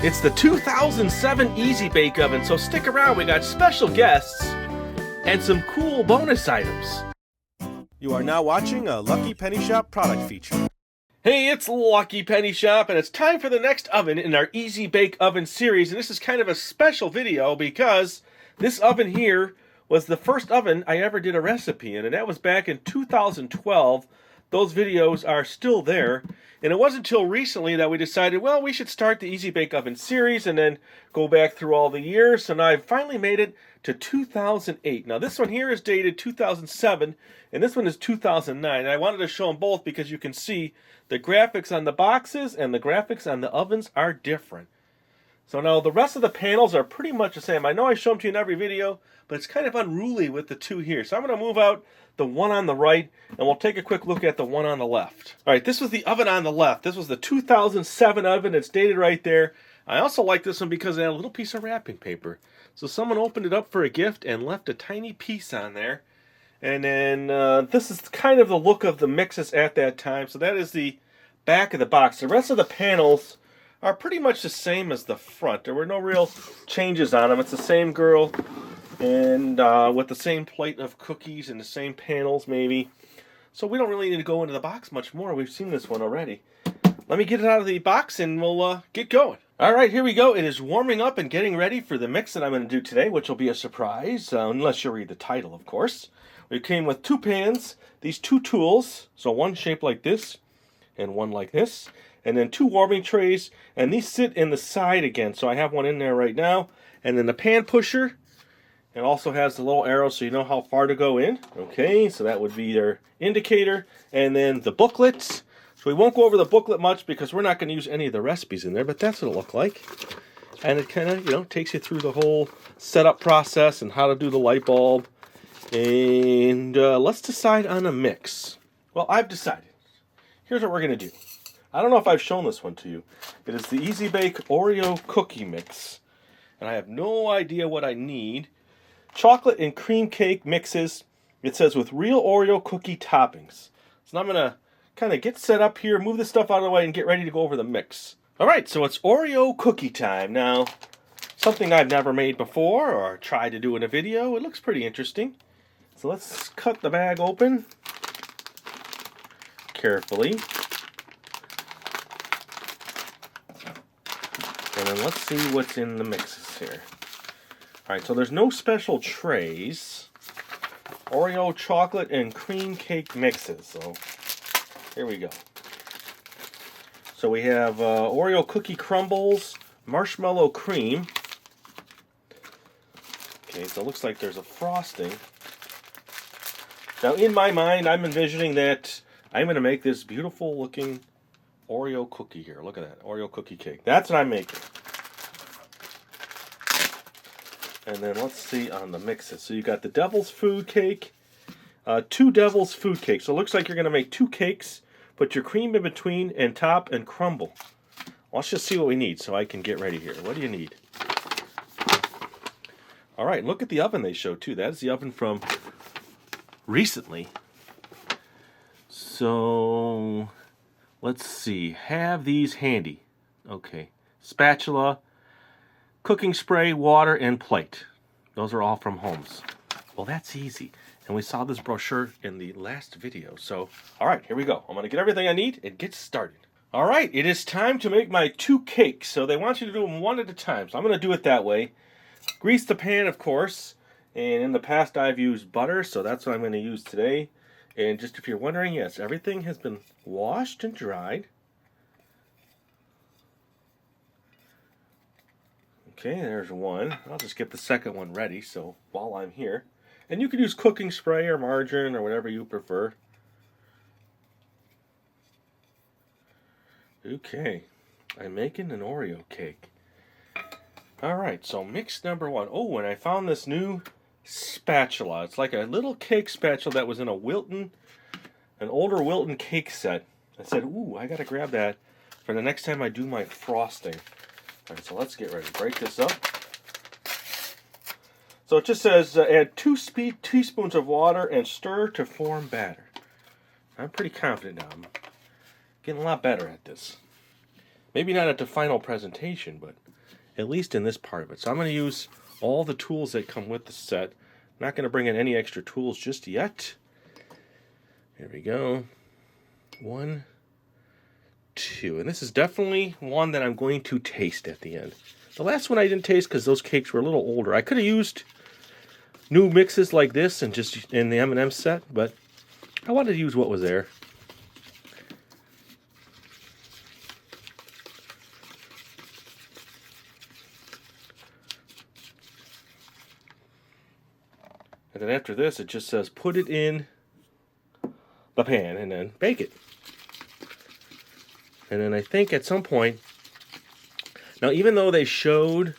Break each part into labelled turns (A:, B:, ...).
A: It's the 2007 Easy Bake Oven, so stick around. We got special guests and some cool bonus items.
B: You are now watching a Lucky Penny Shop product feature.
A: Hey, it's Lucky Penny Shop, and it's time for the next oven in our Easy Bake Oven series. And this is kind of a special video because this oven here was the first oven I ever did a recipe in, and that was back in 2012. Those videos are still there, and it wasn't until recently that we decided, well, we should start the Easy Bake Oven series and then go back through all the years. So now I've finally made it to 2008. Now this one here is dated 2007, and this one is 2009. And I wanted to show them both because you can see the graphics on the boxes and the graphics on the ovens are different. So now the rest of the panels are pretty much the same. I know I show them to you in every video, but it's kind of unruly with the two here. So I'm going to move out the one on the right, and we'll take a quick look at the one on the left. All right, this was the oven on the left. This was the 2007 oven. It's dated right there. I also like this one because it had a little piece of wrapping paper. So someone opened it up for a gift and left a tiny piece on there. And then this is kind of the look of the mixes at that time. So that is the back of the box. The rest of the panels are pretty much the same as the front. There were no real changes on them. It's the same girl, and with the same plate of cookies and the same panels maybe. So we don't really need to go into the box much more. We've seen this one already. Let me get it out of the box and we'll get going. Alright, here we go. It is warming up and getting ready for the mix that I'm going to do today, which will be a surprise, unless you read the title, of course. We came with two pans, these two tools, so one shaped like this and one like this, and then two warming trays, and these sit in the side again, so I have one in there right now. And then the pan pusher, it also has the little arrow so you know how far to go in. Okay, so that would be their indicator. And then the booklets. So we won't go over the booklet much because we're not going to use any of the recipes in there, but that's what it'll look like. And it kind of, takes you through the whole setup process and how to do the light bulb. And let's decide on a mix. Well, I've decided. Here's what we're going to do. I don't know if I've shown this one to you. It is the Easy Bake Oreo Cookie Mix. And I have no idea what I need. Chocolate and cream cake mixes. It says with real Oreo cookie toppings. So now I'm going to kind of get set up here, move this stuff out of the way, and get ready to go over the mix. Alright, so it's Oreo cookie time. Now, something I've never made before or tried to do in a video. It looks pretty interesting. So let's cut the bag open carefully. And then let's see what's in the mixes here. Alright, so there's no special trays. Oreo chocolate and cream cake mixes. So here we go. So we have Oreo cookie crumbles, marshmallow cream. Okay, so it looks like there's a frosting. Now in my mind, I'm envisioning that I'm going to make this beautiful looking Oreo cookie here. Look at that. Oreo cookie cake. That's what I'm making. And then let's see on the mixes. So you got the devil's food cake. Two devil's food cakes. So it looks like you're going to make two cakes. Put your cream in between and top and crumble. Let's just see what we need so I can get ready here. What do you need? Alright, look at the oven they showed too. That is the oven from recently. So let's see. Have these handy. Okay. Spatula, cooking spray, water, and plate. Those are all from Homes. Well, that's easy. And we saw this brochure in the last video. So, alright, here we go. I'm going to get everything I need and get started. Alright, it is time to make my two cakes. So they want you to do them one at a time. So I'm going to do it that way. Grease the pan, of course. And in the past I've used butter, so that's what I'm going to use today. And just if you're wondering, yes, everything has been washed and dried. Okay, there's one. I'll just get the second one ready, so while I'm here. And you could use cooking spray or margarine or whatever you prefer. Okay, I'm making an Oreo cake. Alright, so mix number one. Oh, and I found this new spatula. It's like a little cake spatula that was in a Wilton, an older Wilton cake set. I said, ooh, I gotta grab that for the next time I do my frosting. Alright, so let's get ready. Break this up. So it just says, add 2 teaspoons of water and stir to form batter. I'm pretty confident now. I'm getting a lot better at this. Maybe not at the final presentation, but at least in this part of it. So I'm going to use all the tools that come with the set. I'm not going to bring in any extra tools just yet. Here we go. 1, 2. And this is definitely one that I'm going to taste at the end. The last one I didn't taste because those cakes were a little older. I could have used new mixes like this and just in the M&M set, but I wanted to use what was there. And then after this, it just says put it in the pan and then bake it. And then I think at some point, now even though they showed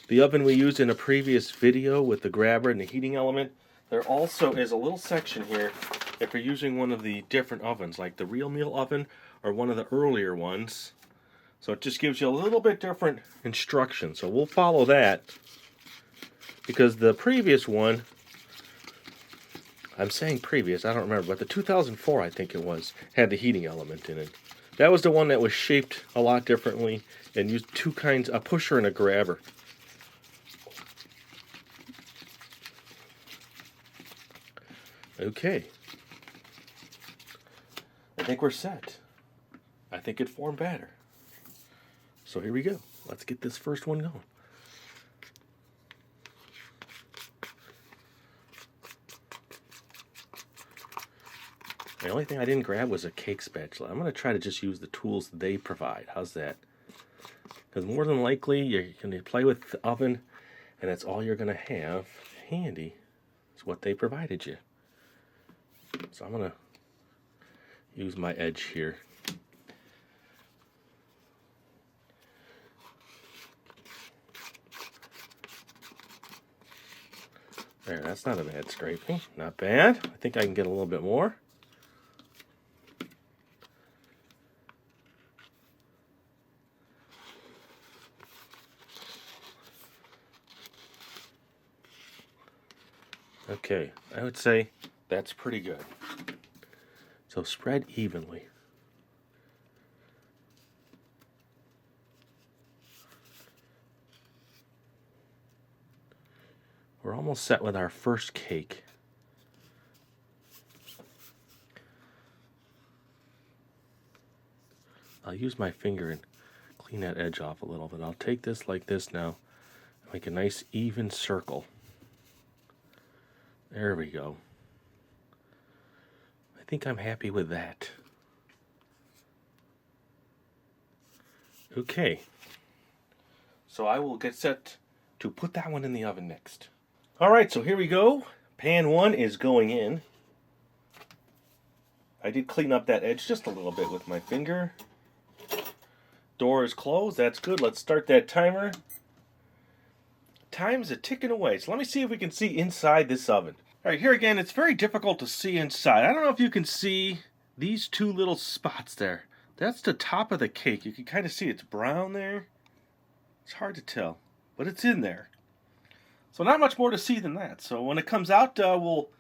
A: the oven we used in a previous video with the grabber and the heating element, there also is a little section here if you're using one of the different ovens, like the real meal oven or one of the earlier ones. So it just gives you a little bit different instructions. So we'll follow that because the previous one, I'm saying previous, I don't remember, but the 2004 I think it was, had the heating element in it. That was the one that was shaped a lot differently and used two kinds, a pusher and a grabber. Okay. I think we're set. I think it formed batter. So here we go. Let's get this first one going. The only thing I didn't grab was a cake spatula. I'm going to try to just use the tools they provide. How's that? Because more than likely, you're going to play with the oven, and that's all you're going to have handy is what they provided you. So I'm going to use my edge here. There, that's not a bad scraping. Not bad. I think I can get a little bit more. Okay, I would say that's pretty good. So spread evenly. We're almost set with our first cake. I'll use my finger and clean that edge off a little bit. I'll take this like this now and make a nice even circle. There we go. I think I'm happy with that. Okay. So I will get set to put that one in the oven next. Alright, so here we go. Pan 1 is going in. I did clean up that edge just a little bit with my finger. Door is closed. That's good. Let's start that timer. Time's a-ticking away. So let me see if we can see inside this oven. Alright, here again, it's very difficult to see inside. I don't know if you can see these two little spots there. That's the top of the cake. You can kind of see it's brown there. It's hard to tell, but it's in there. So not much more to see than that. So when it comes out, we'll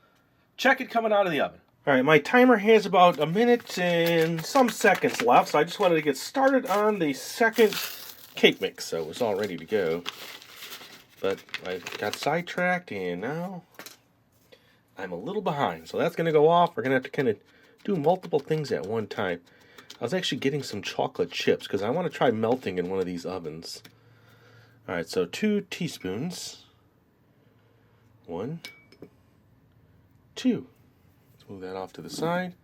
A: check it coming out of the oven. Alright, my timer has about a minute and some seconds left, so I just wanted to get started on the second cake mix, so it was all ready to go. But I got sidetracked, and now I'm a little behind. So that's going to go off. We're going to have to kind of do multiple things at one time. I was actually getting some chocolate chips, because I want to try melting in one of these ovens. Alright, so 2 teaspoons. 1, 2. Let's move that off to the side.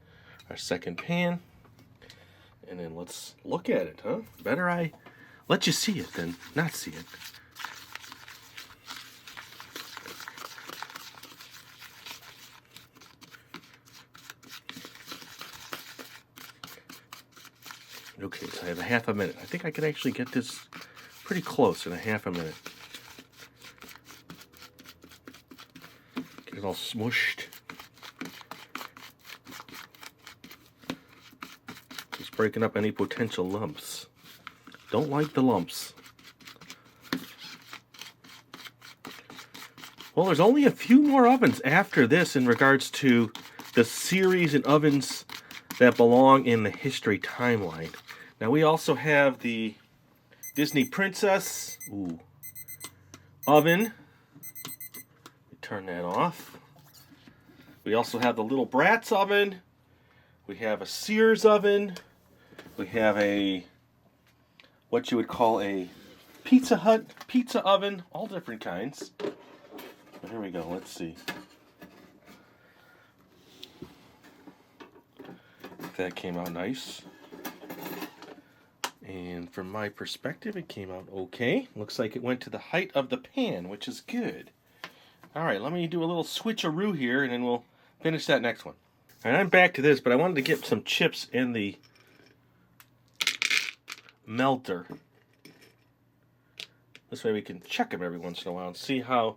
A: Our second pan. And then let's look at it, huh? Better I let you see it than not see it. Okay, so I have a half a minute. I think I could actually get this pretty close in a half a minute. Get it all smushed. Just breaking up any potential lumps. Don't like the lumps. Well, there's only a few more ovens after this in regards to the series and ovens that belong in the history timeline. Now we also have the Disney Princess oven. Turn that off. We also have the Little Bratz oven. We have a Sears oven. We have a, what you would call a Pizza Hut pizza oven. All different kinds. Here we go. Let's see. That came out nice. And from my perspective, it came out okay. Looks like it went to the height of the pan, which is good. Alright, let me do a little switcheroo here, and then we'll finish that next one. Alright, I'm back to this, but I wanted to get some chips in the melter. This way we can check them every once in a while and see how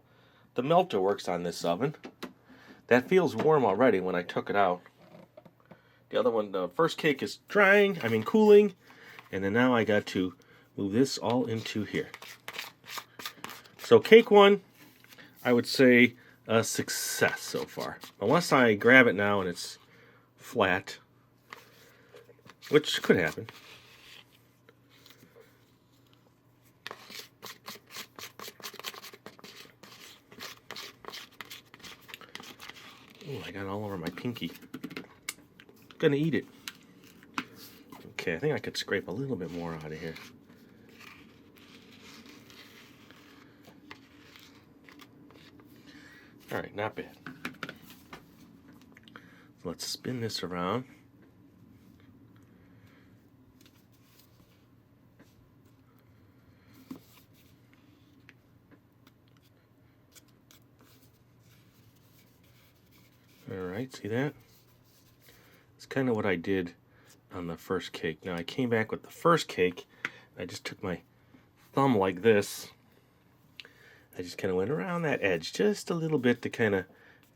A: the melter works on this oven. That feels warm already when I took it out. The other one, the first cake is cooling. And then now I got to move this all into here. So cake 1, I would say a success so far. Unless I grab it now and it's flat, which could happen. Oh, I got it all over my pinky. Gonna eat it. Okay, I think I could scrape a little bit more out of here. Alright, not bad. So let's spin this around. Alright, see that? It's kind of what I did on the first cake. Now I came back with the first cake. I just took my thumb like this. I just kind of went around that edge just a little bit to kind of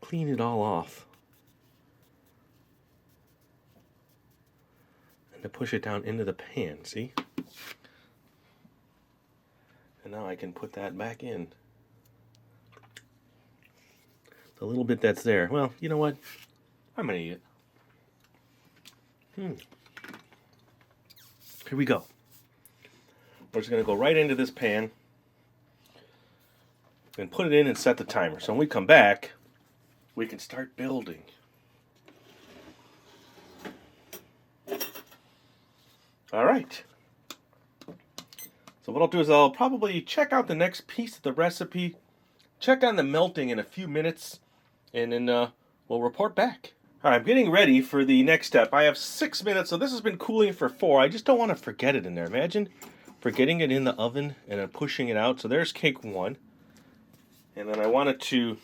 A: clean it all off. And to push it down into the pan, see? And now I can put that back in. The little bit that's there. Well, you know what? I'm going to eat it. Here we go. We're just going to go right into this pan and put it in and set the timer. So when we come back, we can start building. All right. So what I'll do is I'll probably check out the next piece of the recipe, check on the melting in a few minutes, and then we'll report back. All right, I'm getting ready for the next step. I have 6 minutes, so this has been cooling for 4. I just don't want to forget it in there. Imagine forgetting it in the oven and then pushing it out. So there's cake 1. And then I wanted to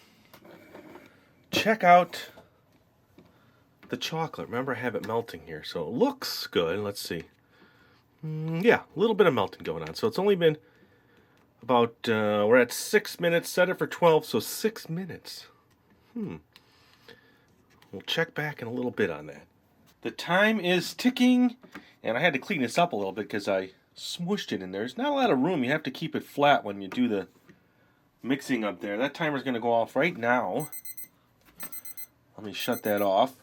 A: check out the chocolate. Remember, I have it melting here, so it looks good. Let's see. Yeah, a little bit of melting going on. So it's only been about, we're at 6 minutes. Set it for 12, so 6 minutes. We'll check back in a little bit on that. The time is ticking, and I had to clean this up a little bit because I smooshed it in there. There's not a lot of room. You have to keep it flat when you do the mixing up there. That timer's going to go off right now. Let me shut that off.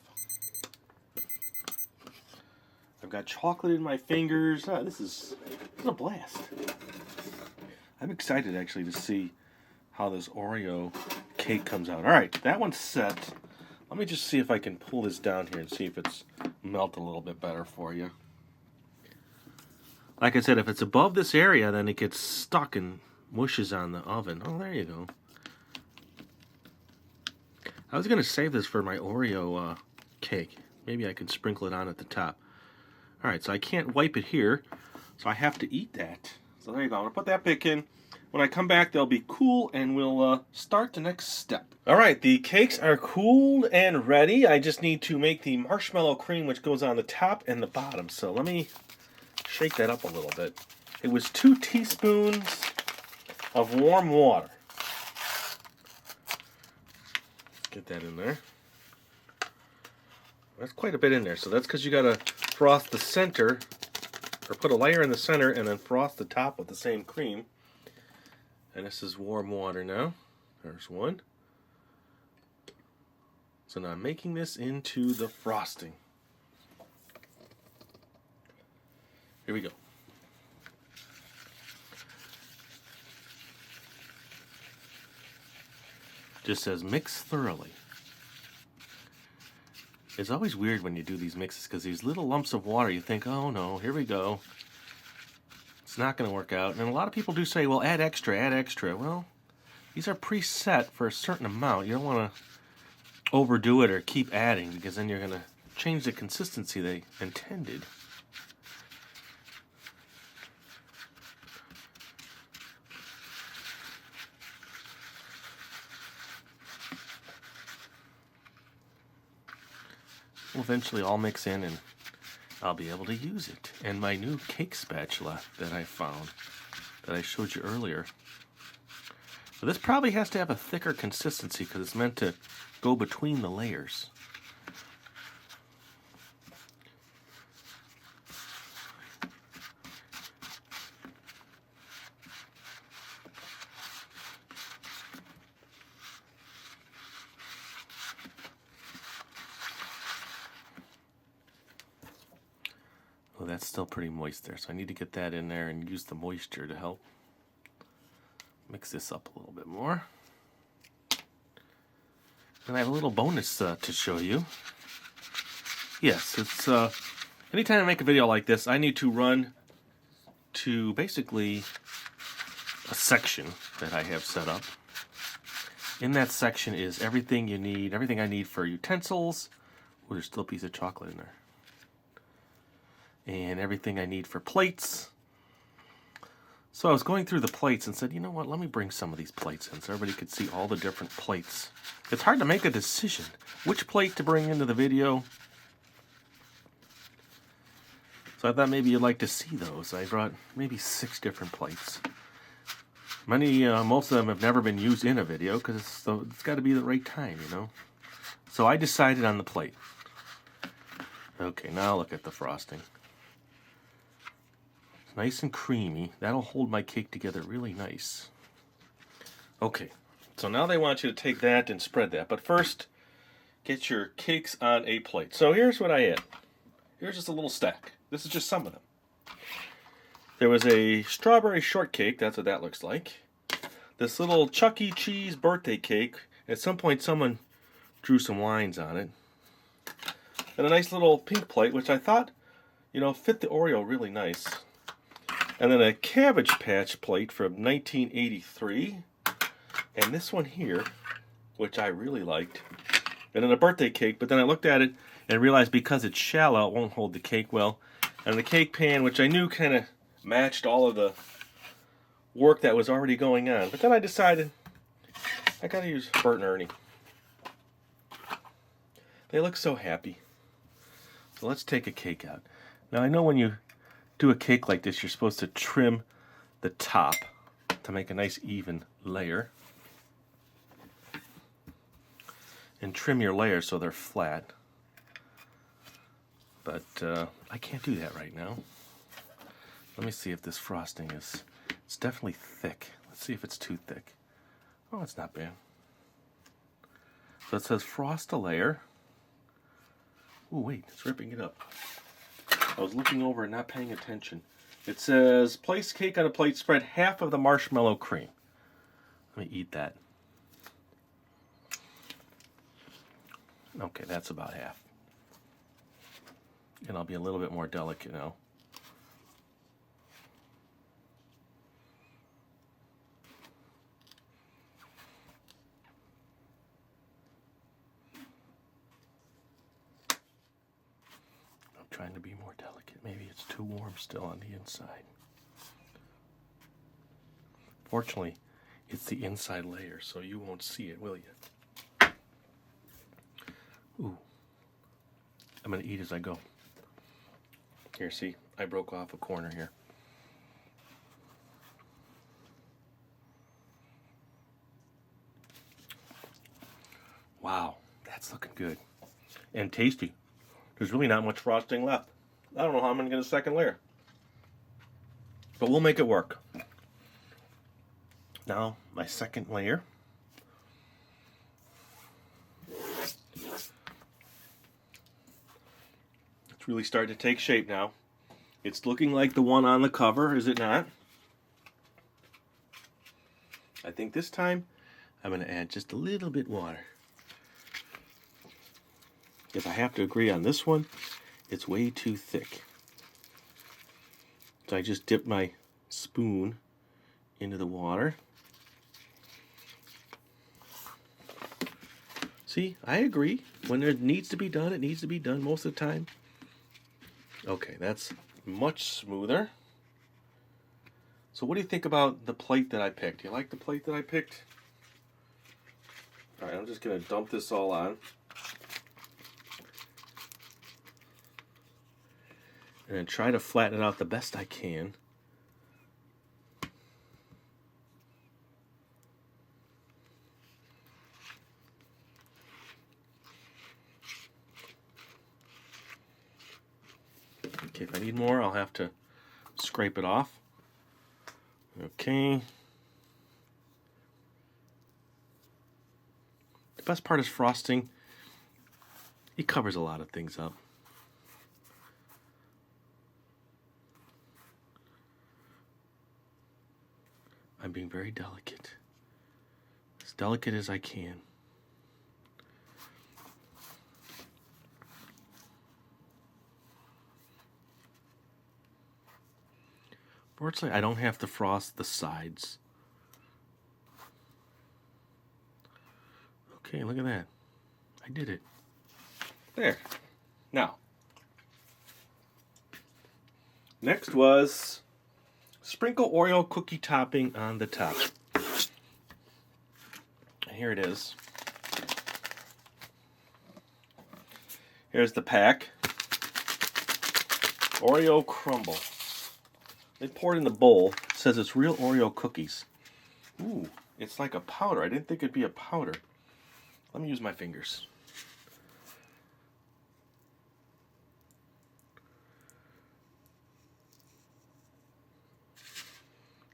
A: I've got chocolate in my fingers. This is a blast. I'm excited actually to see how this Oreo cake comes out. All right, that one's set. Let me just see if I can pull this down here and see if it's melt a little bit better for you. Like I said, if it's above this area, then it gets stuck and mushes on the oven. Oh, there you go. I was going to save this for my Oreo cake. Maybe I could sprinkle it on at the top. All right, so I can't wipe it here, so I have to eat that. So there you go. I'm going to put that back in. When I come back, they'll be cool, and we'll start the next step. All right, the cakes are cooled and ready. I just need to make the marshmallow cream, which goes on the top and the bottom. So let me shake that up a little bit. It was 2 teaspoons of warm water. Get that in there. That's quite a bit in there. So that's because you got to froth the center, or put a layer in the center, and then froth the top with the same cream. And this is warm water now. There's one. So now I'm making this into the frosting. Here we go. Just says mix thoroughly. It's always weird when you do these mixes because these little lumps of water, you think, oh no, here we go. It's not going to work out. And a lot of people do say, well, add extra, add extra. Well, these are preset for a certain amount. You don't want to overdo it or keep adding because then you're going to change the consistency they intended. Will eventually all mix in and I'll be able to use it. And my new cake spatula that I found, that I showed you earlier. But this probably has to have a thicker consistency because it's meant to go between the layers. Well, that's still pretty moist there, so I need to get that in there and use the moisture to help mix this up a little bit more. And I have a little bonus to show you. Yes, it's anytime I make a video like this, I need to run to basically a section that I have set up. In that section is everything you need, everything I need for utensils. Oh, there's still a piece of chocolate in there. And everything I need for plates. So I was going through the plates and said, you know what, let me bring some of these plates in so everybody could see all the different plates. It's hard to make a decision which plate to bring into the video. So I thought maybe you'd like to see those. I brought maybe 6 different plates. Most of them have never been used in a video because it's got to be the right time, you know. So I decided on the plate. Okay, now look at the frosting. Nice and creamy. That'll hold my cake together really nice. Okay, so now they want you to take that and spread that. But first, get your cakes on a plate. So here's what I had. Here's just a little stack. This is just some of them. There was a strawberry shortcake. That's what that looks like. This little Chuck E. Cheese birthday cake. At some point, someone drew some lines on it. And a nice little pink plate, which I thought, you know, fit the Oreo really nice. And then a Cabbage Patch plate from 1983. And this one here, which I really liked. And then a birthday cake, but then I looked at it and realized because it's shallow, it won't hold the cake well. And the cake pan, which I knew kind of matched all of the work that was already going on. But then I decided I gotta use Bert and Ernie. They look so happy. So let's take a cake out. Now I know when you do a cake like this, you're supposed to trim the top to make a nice even layer. And trim your layers so they're flat. But I can't do that right now. Let me see if this frosting is... It's definitely thick. Let's see if it's too thick. Oh, it's not bad. So it says frost a layer. Oh, wait, it's ripping it up. I was looking over and not paying attention. It says, place cake on a plate, spread half of the marshmallow cream. Let me eat that. Okay, that's about half. And I'll be a little bit more delicate now. Trying to be more delicate. Maybe it's too warm still on the inside. Fortunately, it's the inside layer, so you won't see it, will you? Ooh. I'm going to eat as I go. Here, see? I broke off a corner here. Wow, that's looking good. And tasty. There's really not much frosting left. I don't know how I'm going to get a second layer. But we'll make it work. Now, my second layer. It's really starting to take shape now. It's looking like the one on the cover, is it not? I think this time I'm going to add just a little bit water. If I have to agree on this one, it's way too thick. So I just dip my spoon into the water. See, I agree. When it needs to be done, it needs to be done most of the time. Okay, that's much smoother. So what do you think about the plate that I picked? Do you like the plate that I picked? All right, I'm just going to dump this all on. And then try to flatten it out the best I can. Okay, if I need more, I'll have to scrape it off. Okay. The best part is frosting. It covers a lot of things up. I'm being very delicate. As delicate as I can. Fortunately, I don't have to frost the sides. Okay, look at that. I did it. There. Now, next was sprinkle Oreo cookie topping on the top. And here it is. Here's the pack. Oreo Crumble. They pour it in the bowl. It says it's real Oreo cookies. Ooh, it's like a powder. I didn't think it'd be a powder. Let me use my fingers.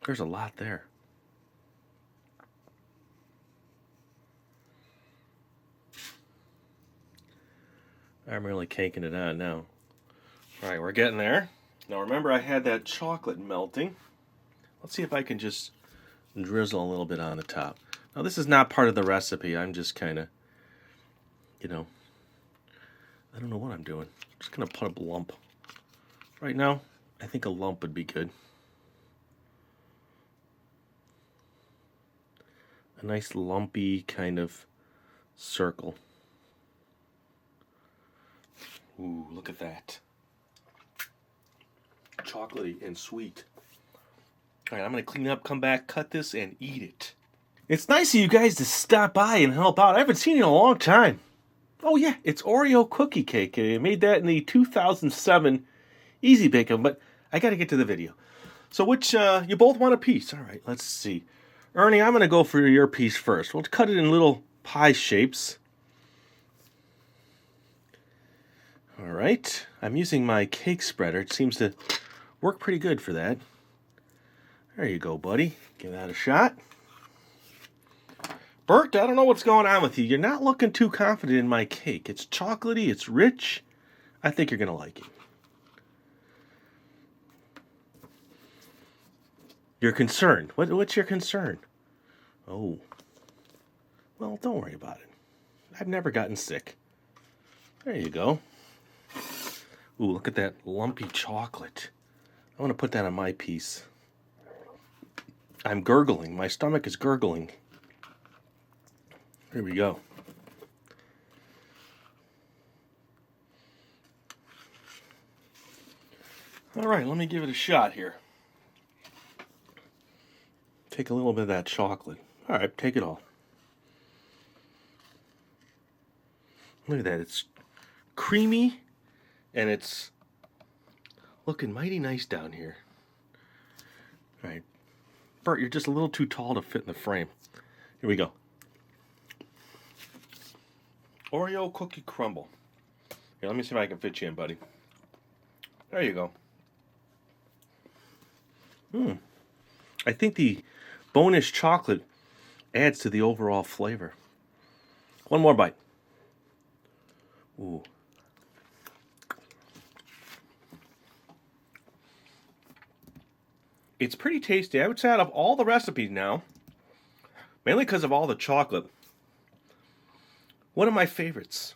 A: There's a lot there. I'm really caking it on now. All right, we're getting there. Now remember I had that chocolate melting. Let's see if I can just drizzle a little bit on the top. Now this is not part of the recipe. I'm just kind of, I don't know what I'm doing. I'm just going to put a lump. Right now, I think a lump would be good. A nice lumpy kind of circle. Ooh, look at that. Chocolatey and sweet. All right, I'm going to clean up, come back, cut this, and eat it. It's nice of you guys to stop by and help out. I haven't seen you in a long time. Oh yeah, it's Oreo Cookie Cake. I made that in the 2007 Easy Bake Oven, but I got to get to the video. So which, you both want a piece? All right, let's see. Ernie, I'm going to go for your piece first. We'll cut it in little pie shapes. All right, I'm using my cake spreader. It seems to work pretty good for that. There you go, buddy. Give that a shot. Bert, I don't know what's going on with you. You're not looking too confident in my cake. It's chocolatey, it's rich. I think you're going to like it. You're concerned. What's your concern? Oh. Well, don't worry about it. I've never gotten sick. There you go. Ooh, look at that lumpy chocolate. I want to put that on my piece. I'm gurgling. My stomach is gurgling. Here we go. All right, let me give it a shot here. Take a little bit of that chocolate. All right, take it all. Look at that. It's creamy, and it's looking mighty nice down here. All right. Bert, you're just a little too tall to fit in the frame. Here we go. Oreo Cookie Crumble. Here, let me see if I can fit you in, buddy. There you go. I think the bonus chocolate adds to the overall flavor. One more bite. Ooh. It's pretty tasty. I would say out of all the recipes now, mainly because of all the chocolate, one of my favorites.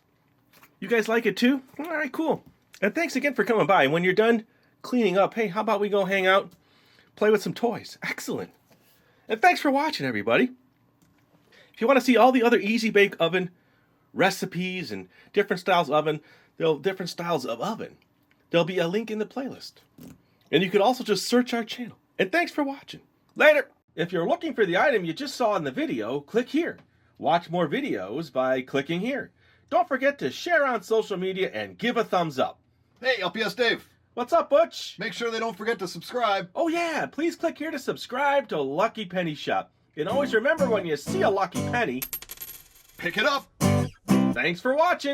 A: You guys like it too? All right, cool. And thanks again for coming by. And when you're done cleaning up, hey, how about we go hang out, play with some toys? Excellent. And thanks for watching, everybody. If you want to see all the other Easy Bake Oven recipes and different styles of oven, there'll be a link in the playlist. And you can also just search our channel. And thanks for watching. Later! If you're looking for the item you just saw in the video, click here. Watch more videos by clicking here. Don't forget to share on social media and give a thumbs up.
C: Hey, LPS-Dave.
A: What's up, Butch?
C: Make sure they don't forget to subscribe.
A: Oh yeah, please click here to subscribe to Lucky Penny Shop. And always remember, when you see a lucky penny,
C: Pick it up.
A: thanks for watching.